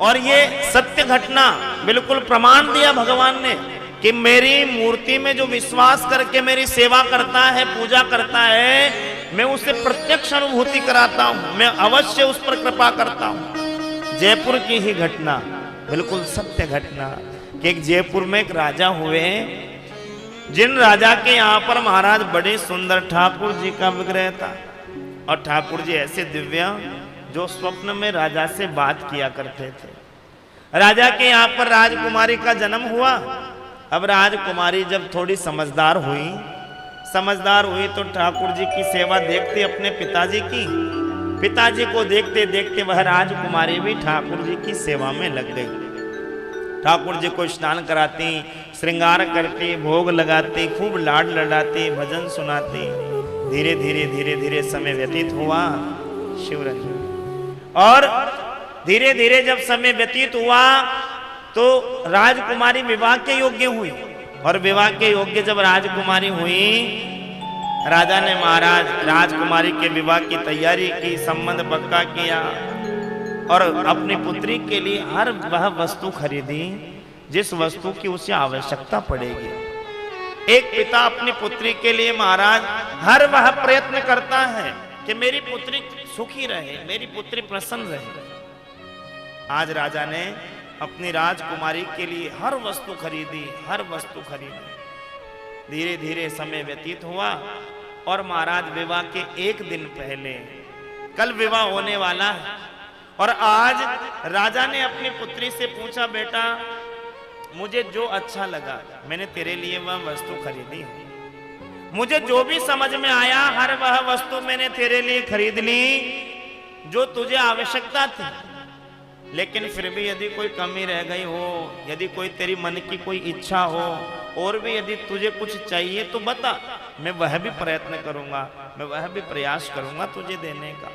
और ये सत्य घटना बिल्कुल प्रमाण दिया भगवान ने कि मेरी मूर्ति में जो विश्वास करके मेरी सेवा करता है, पूजा करता है, मैं उसे प्रत्यक्ष अनुभूति कराता हूं, मैं अवश्य उस पर कृपा करता हूं। जयपुर की ही घटना, बिल्कुल सत्य घटना कि एक जयपुर में एक राजा हुए, जिन राजा के यहाँ पर महाराज बड़े सुंदर ठाकुर जी का विग्रह था, और ठाकुर जी ऐसे दिव्य जो स्वप्न में राजा से बात किया करते थे। राजा के यहाँ पर राजकुमारी का जन्म हुआ। अब राजकुमारी जब थोड़ी समझदार हुई तो ठाकुर जी की सेवा देखती अपने पिताजी की, पिताजी को देखते देखते वह राजकुमारी भी ठाकुर जी की सेवा में लग गई। ठाकुर जी को स्नान कराती, श्रृंगार करती, भोग लगाती, खूब लाड लड़ाती, भजन सुनाती। धीरे धीरे समय व्यतीत हुआ शिवराज, और धीरे धीरे जब समय व्यतीत हुआ तो राजकुमारी विवाह के योग्य हुई। और विवाह के योग्य जब राजकुमारी हुई, राजा ने महाराज राजकुमारी के विवाह की तैयारी की, संबंध पक्का किया और अपनी पुत्री के लिए हर वह वस्तु खरीदी जिस वस्तु की उसे आवश्यकता पड़ेगी। एक पिता अपनी पुत्री के लिए महाराज हर वह प्रयत्न करता है कि मेरी पुत्री सुखी रहे, मेरी पुत्री प्रसन्न रहे। आज राजा ने अपनी राजकुमारी के लिए हर वस्तु खरीदी। धीरे धीरे समय व्यतीत हुआ और महाराज विवाह के एक दिन पहले, कल विवाह होने वाला है, और आज राजा ने अपनी पुत्री से पूछा, बेटा मुझे जो अच्छा लगा मैंने तेरे लिए वह वस्तु खरीदी है, मुझे जो भी समझ में आया हर वह वस्तु मैंने तेरे लिए खरीद ली जो तुझे आवश्यकता थी। लेकिन फिर भी यदि कोई कमी रह गई हो, यदि कोई तेरी मन की कोई इच्छा हो, और भी यदि तुझे कुछ चाहिए तो बता, मैं वह भी प्रयत्न करूंगा, मैं वह भी प्रयास करूंगा तुझे देने का।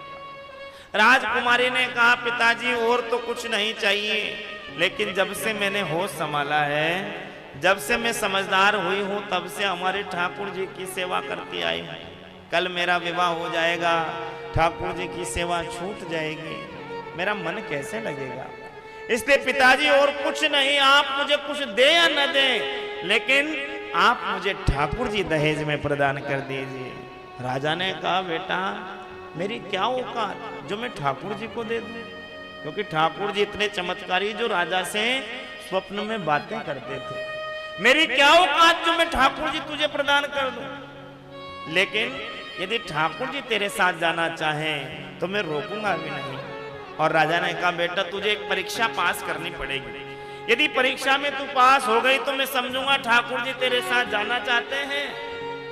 राजकुमारी ने कहा, पिताजी और तो कुछ नहीं चाहिए, लेकिन जब से मैंने होश संभाला है, जब से मैं समझदार हुई हूं, तब से हमारे ठाकुर जी की सेवा करती आई हूं। कल मेरा विवाह हो जाएगा, ठाकुर जी की सेवा छूट जाएगी, मेरा मन कैसे लगेगा। इसलिए पिताजी और कुछ नहीं, आप मुझे कुछ दे या न दे, लेकिन आप मुझे ठाकुर जी दहेज में प्रदान कर दीजिए। राजा ने कहा, बेटा मेरी क्या औकात जो मैं ठाकुर जी को दे दूं, क्योंकि ठाकुर जी इतने चमत्कारी जो राजा से स्वप्न में बातें करते थे। मेरी क्या औकात जो मैं ठाकुर जी तुझे प्रदान कर दूं, लेकिन यदि ठाकुर जी तेरे साथ जाना चाहें तो मैं रोकूंगा भी नहीं। और राजा ने कहा, बेटा तुझे एक परीक्षा पास करनी पड़ेगी, यदि परीक्षा में तू पास हो गई तो मैं समझूंगा ठाकुर जी तेरे साथ जाना चाहते हैं,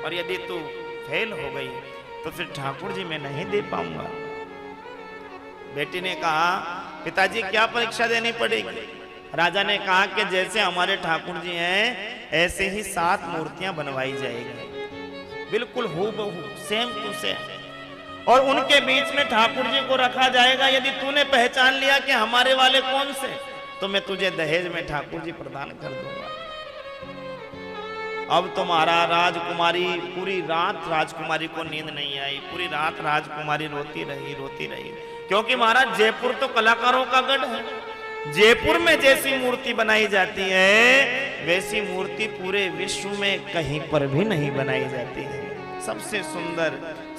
और यदि तू फेल हो गई तो फिर ठाकुर जी मैं नहीं दे पाऊंगा। बेटी ने कहा, पिताजी क्या परीक्षा देनी पड़ेगी। राजा ने कहा कि जैसे हमारे ठाकुर जी हैं ऐसे ही 7 मूर्तियां बनवाई जाएगी, बिल्कुल हूबहू सेम टू सेम, और उनके बीच में ठाकुर जी को रखा जाएगा। यदि तूने पहचान लिया कि हमारे वाले कौन से, तो मैं तुझे दहेज में ठाकुर जी प्रदान कर दूंगा। अब तुम्हारा राजकुमारी, पूरी रात राजकुमारी को नींद नहीं आई, पूरी रात राजकुमारी रोती रही, क्योंकि महाराज जयपुर तो कलाकारों का गढ़ है। जयपुर में जैसी मूर्ति बनाई जाती है वैसी मूर्ति पूरे विश्व में कहीं पर भी नहीं बनाई जाती है। सबसे सुंदर,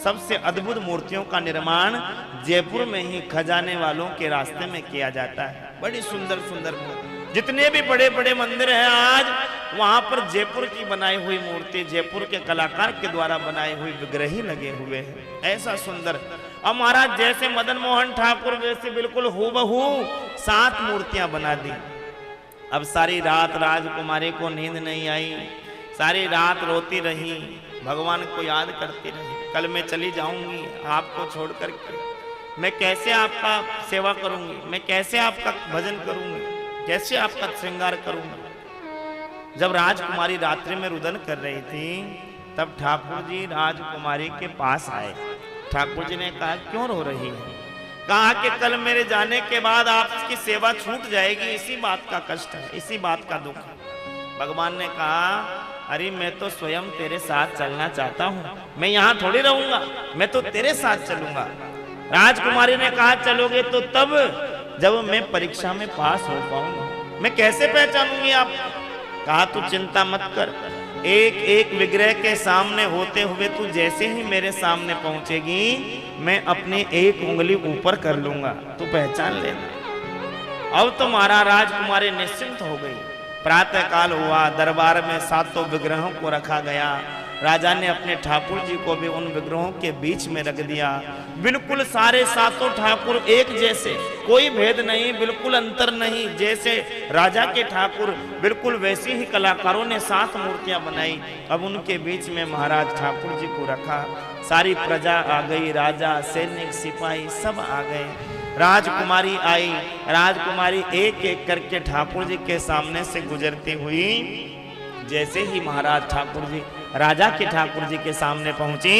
सबसे अद्भुत मूर्तियों का निर्माण जयपुर में ही खजाने वालों के रास्ते में किया जाता है। बड़ी सुंदर सुंदर मूर्ति, जितने भी बड़े बड़े मंदिर हैं आज वहां पर जयपुर की बनाई हुई मूर्ति, जयपुर के कलाकार के द्वारा बनाई हुई विग्रह ही लगे हुए हैं। ऐसा सुंदर। अब महाराज जैसे मदन मोहन ठाकुर वैसे बिल्कुल हूबहू 7 मूर्तियां बना दी। अब सारी रात राजकुमारी को नींद नहीं आई, सारी रात रोती रही, भगवान को याद करती रही। कल मैं चली जाऊंगी आपको छोड़ करके, मैं कैसे आपका सेवा करूंगी, मैं कैसे आपका भजन करूंगी, कैसे आपका श्रृंगार करूंगी। जब राजकुमारी रात्रि में रुदन कर रही थी तब ठाकुर जी राजकुमारी के पास आए। ठाकुर जी ने कहा, क्यों रो रही है। कहा कि कल मेरे जाने के बाद आपकी सेवा छूट जाएगी, इसी बात का कष्ट है, इसी बात का दुख है। भगवान ने कहा, अरे मैं तो स्वयं तेरे साथ चलना चाहता हूँ, मैं यहाँ थोड़ी रहूंगा, मैं तो तेरे साथ चलूंगा। राजकुमारी ने कहा, चलोगे तो तब जब मैं परीक्षा में पास हो पाऊंगा। मैं कैसे पहचानूंगी आप? कहा तू चिंता मत कर, एक एक विग्रह के सामने होते हुए तू जैसे ही मेरे सामने पहुंचेगी, मैं अपनी एक उंगली ऊपर कर लूंगा, तू पहचान लेना। अब तो महाराज राजकुमारी निश्चिंत हो गई। प्रातः काल हुआ, दरबार में 7 विग्रहों को रखा गया। राजा ने अपने ठाकुर जी को भी उन विग्रहों के बीच में रख दिया। बिल्कुल सारे 7 ठाकुर एक जैसे, कोई भेद नहीं, बिल्कुल अंतर नहीं। जैसे राजा के ठाकुर बिल्कुल वैसी ही कलाकारों ने 7 मूर्तियां बनाई। अब उनके बीच में महाराज ठाकुर जी को रखा। सारी प्रजा आ गई, राजा, सैनिक, सिपाही सब आ गए। राजकुमारी आई। राजकुमारी एक एक करके ठाकुर जी के सामने से गुजरती हुई जैसे ही महाराज ठाकुर जी राजा के ठाकुर जी के सामने पहुंची,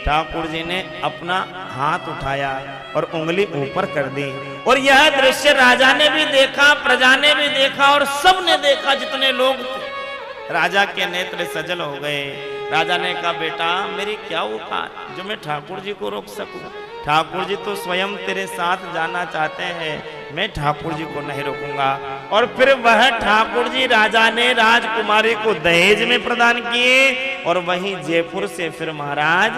ठाकुर जी ने अपना हाथ उठाया और उंगली ऊपर कर दी। और यह दृश्य राजा ने भी देखा, प्रजा ने भी देखा और सब ने देखा, जितने लोग थे। राजा के नेत्र सजल हो गए। राजा ने कहा, बेटा मेरी क्या औकात जो मैं ठाकुर जी को रोक सकूं? ठाकुर जी तो स्वयं तेरे साथ जाना चाहते हैं, मैं ठाकुर जी को नहीं रोकूंगा। और फिर वह ठाकुर जी राजा ने राजकुमारी को दहेज में प्रदान किए और वहीं जयपुर से फिर महाराज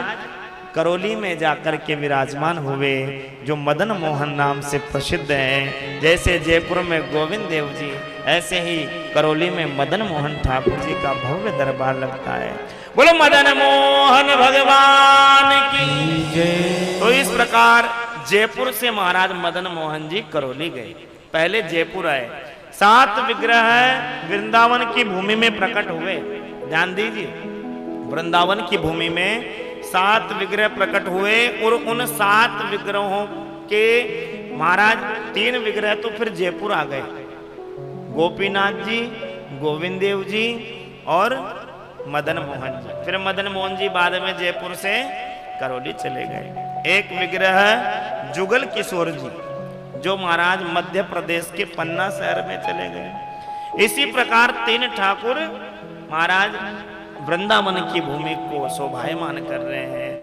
करौली में जाकर के विराजमान हुए, जो मदन मोहन नाम से प्रसिद्ध है। जैसे जयपुर में गोविंद देव जी, ऐसे ही करौली में मदन मोहन ठाकुर जी का भव्य दरबार लगता है। बोलो मदन मोहन भगवान की जय। तो इस प्रकार जयपुर से महाराज मदन मोहन जी करौली गए। पहले जयपुर आए। 7 विग्रह वृंदावन की भूमि में प्रकट हुए। ध्यान दीजिए, वृंदावन की भूमि में 7 विग्रह प्रकट हुए और उन 7 विग्रहों के महाराज 3 विग्रह तो फिर जयपुर आ गए। गोपीनाथ जी, गोविंद देव जी और मदन मोहन जी। फिर मदन मोहन जी बाद में जयपुर से करौली चले गए। एक विग्रह जुगल किशोर जी, जो महाराज मध्य प्रदेश के पन्ना शहर में चले गए। इसी प्रकार 3 ठाकुर महाराज वृंदावन की भूमि को शोभायमान कर रहे हैं।